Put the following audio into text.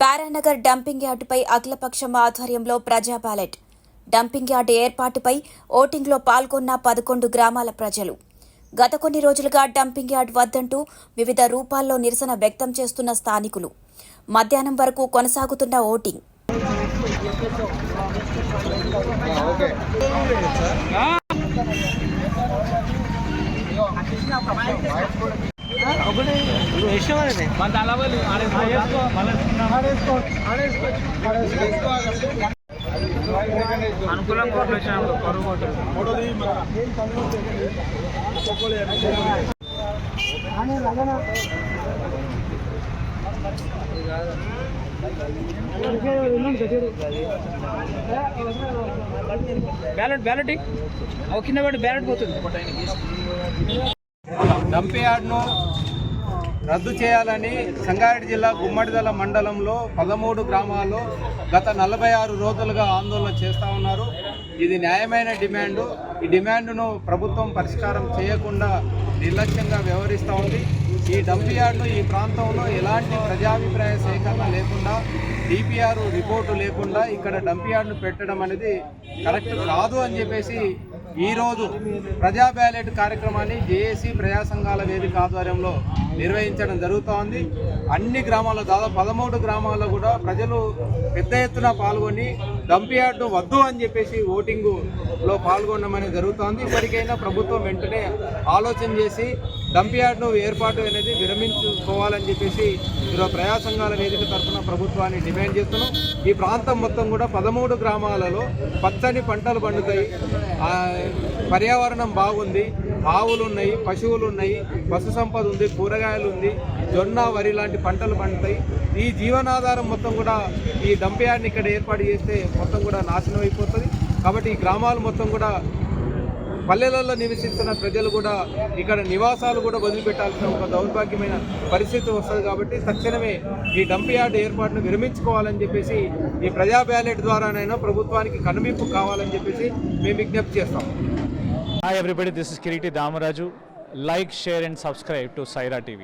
పారానగర్ dumping యార్డుపై అఖిలపక్షం ఆధ్వర్యంలో ప్రజా బ్యాలెట్. డంపింగ్ యార్డు ఏర్పాటుపై ఓటింగ్లో పాల్గొన్న 11 గ్రామాల ప్రజలు. గత కొన్ని రోజులుగా డంపింగ్ యార్డు వద్దంటూ వివిధ రూపాల్లో నిరసన వ్యక్తం చేస్తున్న స్థానికులు. మధ్యాహ్నం వరకు కొనసాగుతున్న ఓటింగ్. అనుకూలం బ్యాలెట్ కింద పెట్టి బ్యాలెట్ పోతుంది. డంపింగ్ యార్డ్ను రద్దు చేయాలని సంగారెడ్డి జిల్లా గుమ్మడిదల మండలంలో 13 గ్రామాల్లో గత 46 రోజులుగా ఆందోళన చేస్తూ ఉన్నారు. ఇది న్యాయమైన డిమాండు. ఈ డిమాండ్ను ప్రభుత్వం పరిష్కారం చేయకుండా నిర్లక్ష్యంగా వ్యవహరిస్తూ ఉంది. ఈ డంపింగ్ యార్డ్ను ఈ ప్రాంతంలో ఎలాంటి ప్రజాభిప్రాయ సేకరణ లేకుండా, డిపిఆర్ రిపోర్టు లేకుండా ఇక్కడ డంపింగ్ యార్డ్ను పెట్టడం అనేది కరెక్ట్ కాదు అని చెప్పేసి ఈరోజు ప్రజా బ్యాలెట్ కార్యక్రమాన్ని జేఏసీ ప్రజా సంఘాల వేదిక ఆధ్వర్యంలో నిర్వహించడం జరుగుతోంది. అన్ని గ్రామాల్లో దాదాపు 13 గ్రామాల్లో కూడా ప్రజలు పెద్ద ఎత్తున పాల్గొని డంపింగ్ యార్డు వద్దు అని చెప్పేసి ఓటింగులో పాల్గొనడం అనేది జరుగుతోంది. ఇప్పటికైనా ప్రభుత్వం వెంటనే ఆలోచన చేసి డంపింగ్ యార్డును ఏర్పాటు అనేది విరమించుకోవాలని చెప్పేసి ఈరోజు ప్రజా సంఘాల వేదిక తరఫున ప్రభుత్వాన్ని డిమాండ్ చేస్తున్నాం. ఈ ప్రాంతం మొత్తం కూడా 13 గ్రామాలలో పచ్చని పంటలు పండుతాయి, పర్యావరణం బాగుంది, ఆవులు ఉన్నాయి, పశువులు ఉన్నాయి, పశు సంపద ఉంది, కూరగాయలు ఉంది, జొన్న వరి లాంటి పంటలు పండుతాయి. ఈ జీవనాధారం మొత్తం కూడా ఈ డంపింగ్ యార్డ్ని ఇక్కడ ఏర్పాటు చేస్తే మొత్తం కూడా నాశనం అయిపోతుంది. కాబట్టి ఈ గ్రామాలు మొత్తం కూడా పల్లెలలో నివసిస్తున్న ప్రజలు కూడా ఇక్కడ నివాసాలు కూడా వదిలిపెట్టాల్సిన ఒక దౌర్భాగ్యమైన పరిస్థితి వస్తుంది. కాబట్టి తక్షణమే ఈ డంపింగ్ యార్డ్ ఏర్పాటును విరమించుకోవాలని చెప్పేసి ఈ ప్రజా బ్యాలెట్ ద్వారానైనా ప్రభుత్వానికి కనువిప్పు కావాలని చెప్పేసి మేము విజ్ఞప్తి చేస్తాం. Hi everybody, this is Kiriti Damaraju. Like, share and subscribe to Saira TV.